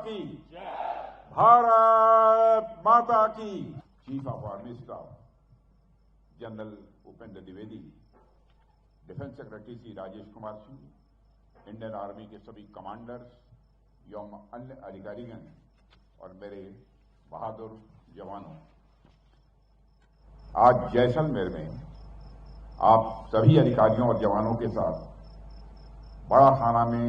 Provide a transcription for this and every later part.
की, भारत माता की। Chief of army staff general Upendra Dwivedi, defence secretary Shri Rajesh Kumar Singh, Indian army के सभी कमांडर्स एवं अन्य अधिकारीगण और मेरे बहादुर जवानों, आज जैसलमेर में आप सभी अधिकारियों और जवानों के साथ बड़ा खाना में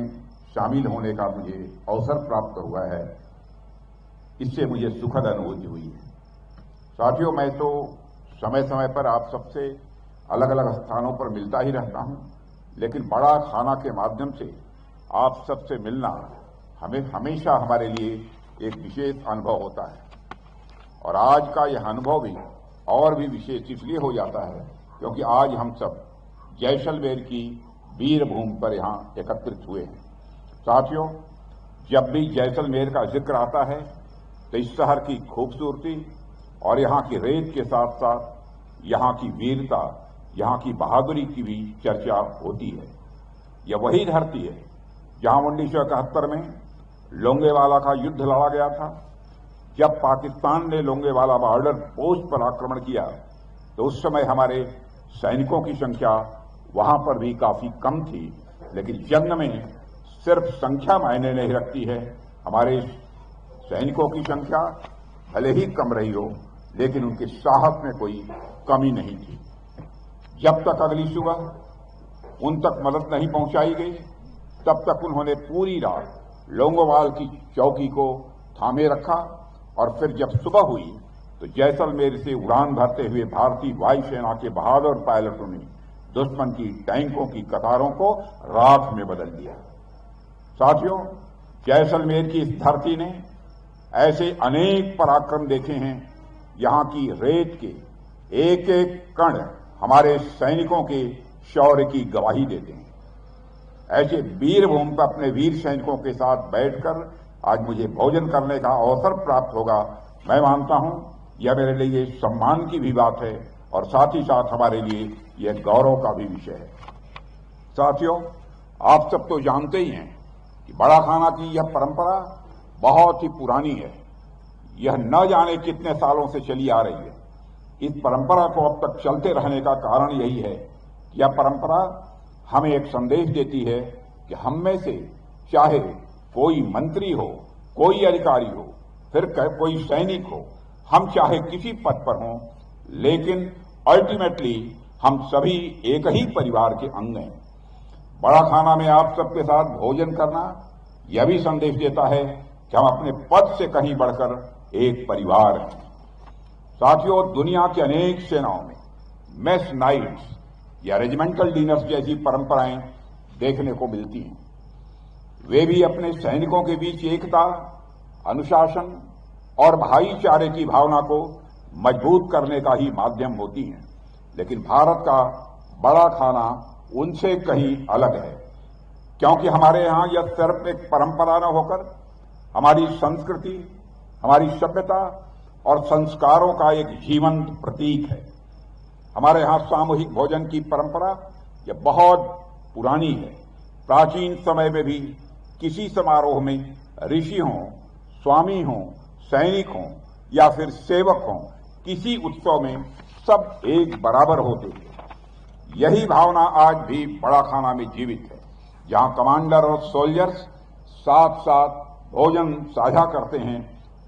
शामिल होने का मुझे अवसर प्राप्त हुआ है। इससे मुझे सुखद अनुभूति हुई है। साथियों, मैं तो समय समय पर आप सबसे अलग अलग स्थानों पर मिलता ही रहता हूं, लेकिन बड़ा खाना के माध्यम से आप सबसे मिलना हमें हमेशा हमारे लिए एक विशेष अनुभव होता है। और आज का यह अनुभव भी और भी विशेष इसलिए हो जाता है क्योंकि आज हम सब जैसलमेर की वीर भूमि पर यहां एकत्रित हुए हैं। साथियों, जब भी जैसलमेर का जिक्र आता है तो इस शहर की खूबसूरती और यहां की रेत के साथ साथ यहां की वीरता, यहां की बहादुरी की भी चर्चा होती है। यह वही धरती है जहां 1971 में लोंगेवाला का युद्ध लड़ा गया था। जब पाकिस्तान ने लोंगेवाला बॉर्डर पोस्ट पर आक्रमण किया तो उस समय हमारे सैनिकों की संख्या वहां पर भी काफी कम थी, लेकिन जंग में सिर्फ संख्या मायने नहीं रखती है। हमारे सैनिकों की संख्या भले ही कम रही हो, लेकिन उनके साहस में कोई कमी नहीं थी। जब तक अगली सुबह उन तक मदद नहीं पहुंचाई गई, तब तक उन्होंने पूरी रात लोंगोवाल की चौकी को थामे रखा और फिर जब सुबह हुई तो जैसलमेर से उड़ान भरते हुए भारतीय वायुसेना के बहादुर पायलटों ने दुश्मन की टैंकों की कतारों को राख में बदल दिया। साथियों, जैसलमेर की इस धरती ने ऐसे अनेक पराक्रम देखे हैं। यहां की रेत के एक एक कण हमारे सैनिकों के शौर्य की गवाही देते हैं। ऐसे वीर भूमि पर अपने वीर सैनिकों के साथ बैठकर आज मुझे भोजन करने का अवसर प्राप्त होगा। मैं मानता हूं यह मेरे लिए सम्मान की भी बात है और साथ ही साथ हमारे लिए यह गौरव का भी विषय है। साथियों, आप सब तो जानते ही हैं कि बड़ा खाना की यह परंपरा बहुत ही पुरानी है। यह न जाने कितने सालों से चली आ रही है। इस परंपरा को अब तक चलते रहने का कारण यही है कि यह परंपरा हमें एक संदेश देती है कि हम में से चाहे कोई मंत्री हो, कोई अधिकारी हो, फिर कोई सैनिक हो, हम चाहे किसी पद पर हों, लेकिन अल्टीमेटली हम सभी एक ही परिवार के अंग हैं। बड़ा खाना में आप सबके साथ भोजन करना यह भी संदेश देता है कि हम अपने पद से कहीं बढ़कर एक परिवार हैं। साथियों, दुनिया की अनेक सेनाओं में मेस नाइट्स या रेजिमेंटल डिनर्स जैसी परंपराएं देखने को मिलती हैं। वे भी अपने सैनिकों के बीच एकता, अनुशासन और भाईचारे की भावना को मजबूत करने का ही माध्यम होती हैं। लेकिन भारत का बड़ा खाना उनसे कहीं अलग है, क्योंकि हमारे यहां यह सिर्फ एक परंपरा न होकर हमारी संस्कृति, हमारी सभ्यता और संस्कारों का एक जीवंत प्रतीक है। हमारे यहां सामूहिक भोजन की परंपरा यह बहुत पुरानी है। प्राचीन समय में भी किसी समारोह में ऋषि हों, स्वामी हों, सैनिक हों या फिर सेवक हों, किसी उत्सव में सब एक बराबर होते थे। यही भावना आज भी बड़ा खाना में जीवित है, जहां कमांडर और सोल्जर्स साथ साथ भोजन साझा करते हैं,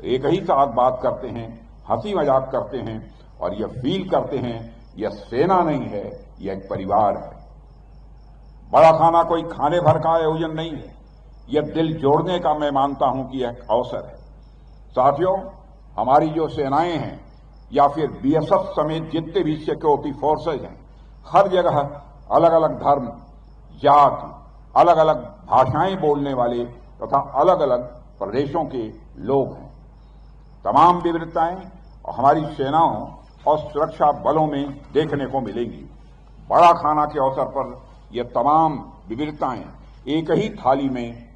एक ही साथ बात करते हैं, हंसी मजाक करते हैं और यह फील करते हैं यह सेना नहीं है, यह एक परिवार है। बड़ा खाना कोई खाने भर का आयोजन नहीं है, यह दिल जोड़ने का मैं मानता हूं कि यह एक अवसर है। साथियों, हमारी जो सेनाएं हैं या फिर बीएसएफ समेत जितने भी सिक्योरिटी फोर्सेज हैं, हर जगह अलग अलग धर्म, जाति, अलग अलग भाषाएं बोलने वाले तथा अलग अलग प्रदेशों के लोग हैं। तमाम विविधताएं हमारी सेनाओं और सुरक्षा बलों में देखने को मिलेंगी। बड़ा खाना के अवसर पर यह तमाम विविधताएं एक ही थाली में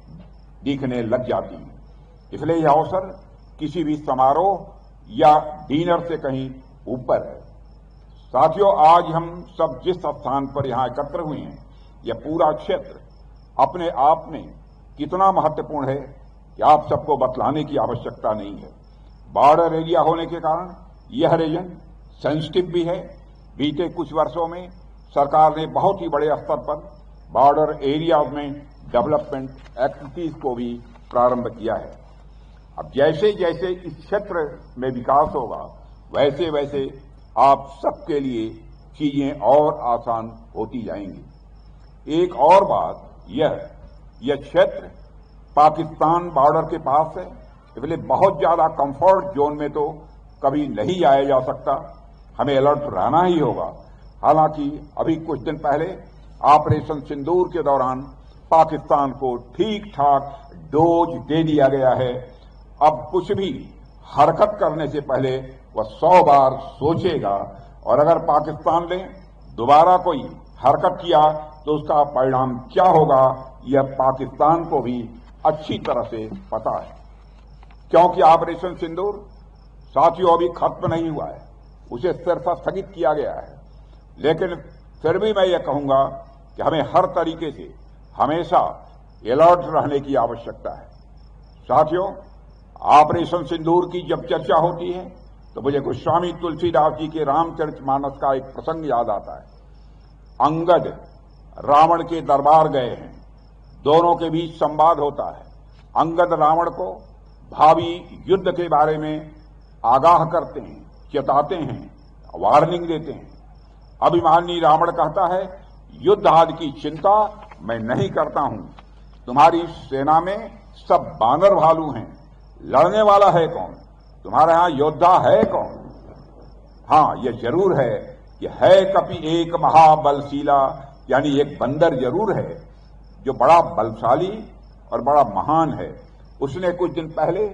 दिखने लग जाती हैं। इसलिए यह अवसर किसी भी समारोह या डिनर से कहीं ऊपर है। साथियों, आज हम सब जिस स्थान पर यहां एकत्र हुए हैं, यह पूरा क्षेत्र अपने आप में कितना महत्वपूर्ण है, कि आप सबको बतलाने की आवश्यकता नहीं है। बॉर्डर एरिया होने के कारण यह रीजन सेंसिटिव भी है। बीते कुछ वर्षों में सरकार ने बहुत ही बड़े स्तर पर बॉर्डर एरिया में डेवलपमेंट एक्टिविटीज को भी प्रारंभ किया है। अब जैसे जैसे इस क्षेत्र में विकास होगा वैसे वैसे आप सबके लिए चीजें और आसान होती जाएंगी। एक और बात, यह क्षेत्र पाकिस्तान बॉर्डर के पास है, इसलिए बहुत ज्यादा कंफर्ट जोन में तो कभी नहीं आया जा सकता, हमें अलर्ट रहना ही होगा। हालांकि अभी कुछ दिन पहले ऑपरेशन सिंदूर के दौरान पाकिस्तान को ठीक ठाक डोज दे दिया गया है। अब कुछ भी हरकत करने से पहले वह 100 बार सोचेगा, और अगर पाकिस्तान ने दोबारा कोई हरकत किया तो उसका परिणाम क्या होगा यह पाकिस्तान को भी अच्छी तरह से पता है। क्योंकि ऑपरेशन सिंदूर साथियों अभी खत्म नहीं हुआ है, उसे सिर्फ स्थगित किया गया है। लेकिन फिर भी मैं यह कहूंगा कि हमें हर तरीके से हमेशा अलर्ट रहने की आवश्यकता है। साथियों, ऑपरेशन सिंदूर की जब चर्चा होती है तो मुझे गोस्वामी तुलसीदास जी के रामचरितमानस का एक प्रसंग याद आता है। अंगद रावण के दरबार गए हैं, दोनों के बीच संवाद होता है। अंगद रावण को भावी युद्ध के बारे में आगाह करते हैं, चेताते हैं, वार्निंग देते हैं। अभिमानी रावण कहता है, युद्ध आदि की चिंता मैं नहीं करता हूं, तुम्हारी सेना में सब बानर भालू हैं, लड़ने वाला है कौन, तुम्हारे यहां योद्धा है कौन? हां, यह जरूर है कि है कपि एक महाबलशीला, यानी एक बंदर जरूर है जो बड़ा बलशाली और बड़ा महान है। उसने कुछ दिन पहले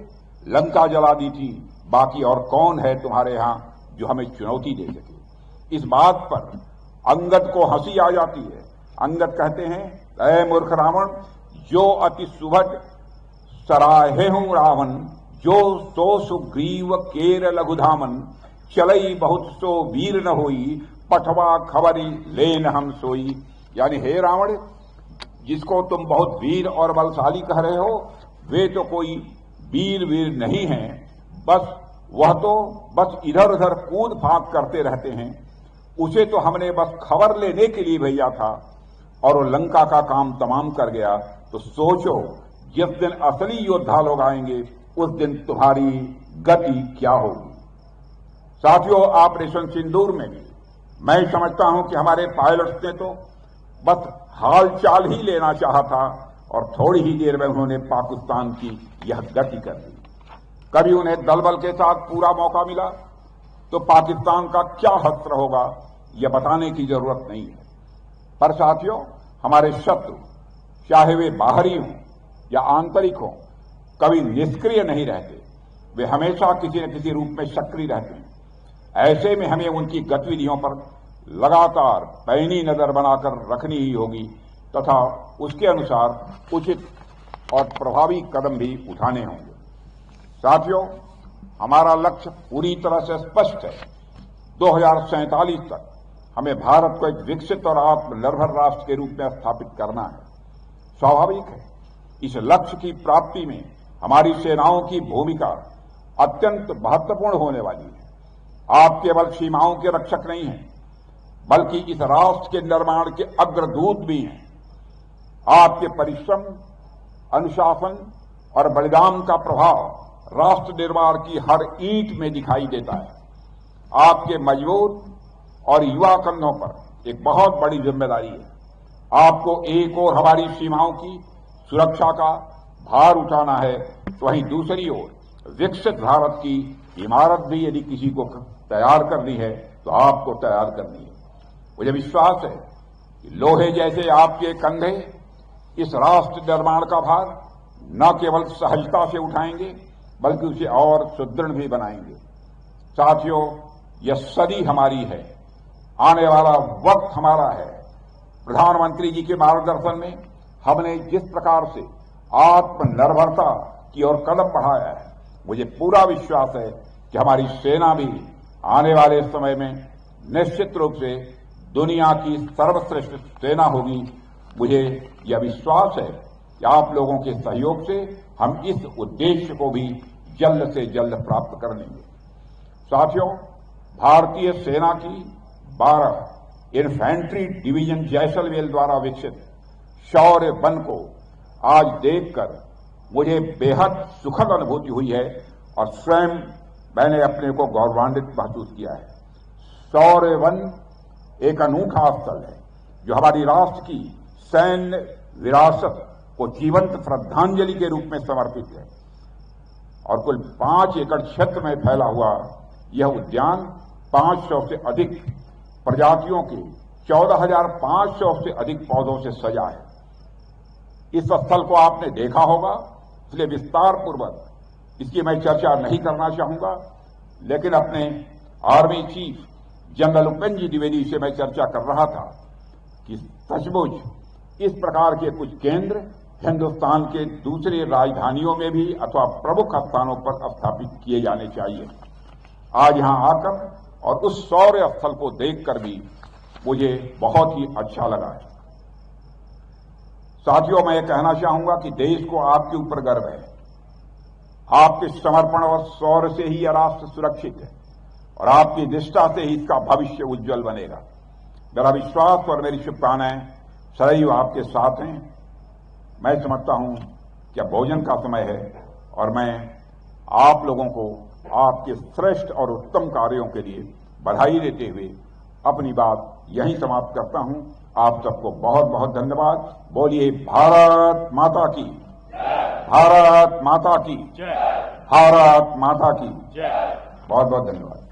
लंका जला दी थी, बाकी और कौन है तुम्हारे यहां जो हमें चुनौती दे सके। इस बात पर अंगद को हंसी आ जाती है। अंगद कहते हैं, ऐ मूर्ख रावण, जो अति सुभट सराहे हूं रावण, जो सो सुग्रीव केर लघुधामन, चलई बहुत सो वीर न होई, पठवा खबरी लेन हम सोई। यानी हे रावण, जिसको तुम बहुत वीर और बलशाली कह रहे हो, वे तो कोई वीर नहीं हैं, वह तो बस इधर उधर कूद फांक करते रहते हैं। उसे तो हमने बस खबर लेने के लिए भेजा था और वो लंका का काम तमाम कर गया। तो सोचो, जिस दिन असली योद्धा लोग आएंगे उस दिन तुम्हारी गति क्या होगी। साथियों, ऑपरेशन सिंदूर में भी मैं समझता हूं कि हमारे पायलट्स ने तो बस हालचाल ही लेना चाहा था और थोड़ी ही देर में उन्होंने पाकिस्तान की यह गति कर दी। कभी उन्हें दलबल के साथ पूरा मौका मिला तो पाकिस्तान का क्या हश्र होगा यह बताने की जरूरत नहीं है। पर साथियों, हमारे शत्रु चाहे वे बाहरी हों या आंतरिक हों, कभी निष्क्रिय नहीं रहते, वे हमेशा किसी न किसी रूप में सक्रिय रहते हैं। ऐसे में हमें उनकी गतिविधियों पर लगातार पैनी नजर बनाकर रखनी ही होगी तथा उसके अनुसार उचित और प्रभावी कदम भी उठाने होंगे। साथियों, हमारा लक्ष्य पूरी तरह से स्पष्ट है। 2047 तक हमें भारत को एक विकसित और आत्मनिर्भर राष्ट्र के रूप में स्थापित करना है। स्वाभाविक है, इस लक्ष्य की प्राप्ति में हमारी सेनाओं की भूमिका अत्यंत महत्वपूर्ण होने वाली है। आप केवल सीमाओं के रक्षक नहीं हैं, बल्कि इस राष्ट्र के निर्माण के अग्रदूत भी हैं। आपके परिश्रम, अनुशासन और बलिदान का प्रभाव राष्ट्र निर्माण की हर ईंट में दिखाई देता है। आपके मजबूत और युवा कंधों पर एक बहुत बड़ी जिम्मेदारी है। आपको एक ओर हमारी सीमाओं की सुरक्षा का भार उठाना है, तो वहीं दूसरी ओर विकसित भारत की इमारत भी यदि किसी को तैयार करनी है तो आपको तैयार करनी है। मुझे विश्वास है कि लोहे जैसे आपके कंधे इस राष्ट्र निर्माण का भार न केवल सहजता से उठाएंगे बल्कि उसे और सुदृढ़ भी बनाएंगे। साथियों, यह सदी हमारी है, आने वाला वक्त हमारा है। प्रधानमंत्री जी के मार्गदर्शन में हमने जिस प्रकार से आत्मनिर्भरता की ओर कदम बढ़ाया है, मुझे पूरा विश्वास है कि हमारी सेना भी आने वाले समय में निश्चित रूप से दुनिया की सर्वश्रेष्ठ सेना होगी। मुझे यह विश्वास है कि कि आप लोगों के सहयोग से हम इस उद्देश्य को भी जल्द से जल्द प्राप्त कर लेंगे। साथियों, भारतीय सेना की 12 इन्फेंट्री डिवीजन जैसलमेर द्वारा विकसित शौर्य वन को आज देखकर मुझे बेहद सुखद अनुभूति हुई है और स्वयं मैंने अपने को गौरवान्वित महसूस किया है। शौर्य वन एक अनूठा स्थल है जो हमारी राष्ट्र की सैन्य विरासत को जीवंत श्रद्धांजलि के रूप में समर्पित है और कुल 5 एकड़ क्षेत्र में फैला हुआ यह उद्यान 500 से अधिक प्रजातियों के 14,500 से अधिक पौधों से सजा है। इस स्थल को आपने देखा होगा, इसलिए विस्तार पूर्वक इसकी मैं चर्चा नहीं करना चाहूंगा, लेकिन अपने आर्मी चीफ जनरल उपेंद्र जी द्विवेदी से मैं चर्चा कर रहा था कि सचमुच इस प्रकार के कुछ केंद्र हिंदुस्तान के दूसरे राजधानियों में भी अथवा प्रमुख स्थानों पर स्थापित किए जाने चाहिए। आज यहां आकर और उस शौर्य स्थल को देखकर भी मुझे बहुत ही अच्छा लगा है। साथियों, मैं ये कहना चाहूंगा कि देश को आपके ऊपर गर्व है। आपके समर्पण और शौर्य से ही यह राष्ट्र सुरक्षित है और आपकी निष्ठा से ही इसका भविष्य उज्जवल बनेगा। मेरा विश्वास और मेरी शुभकामनाएं सदैव आपके साथ हैं। मैं समझता हूं कि अब भोजन का समय है और मैं आप लोगों को आपके श्रेष्ठ और उत्तम कार्यों के लिए बधाई देते हुए अपनी बात यहीं समाप्त करता हूं। आप सबको बहुत बहुत धन्यवाद। बोलिए भारत माता की, भारत माता की, भारत माता की। बहुत बहुत धन्यवाद।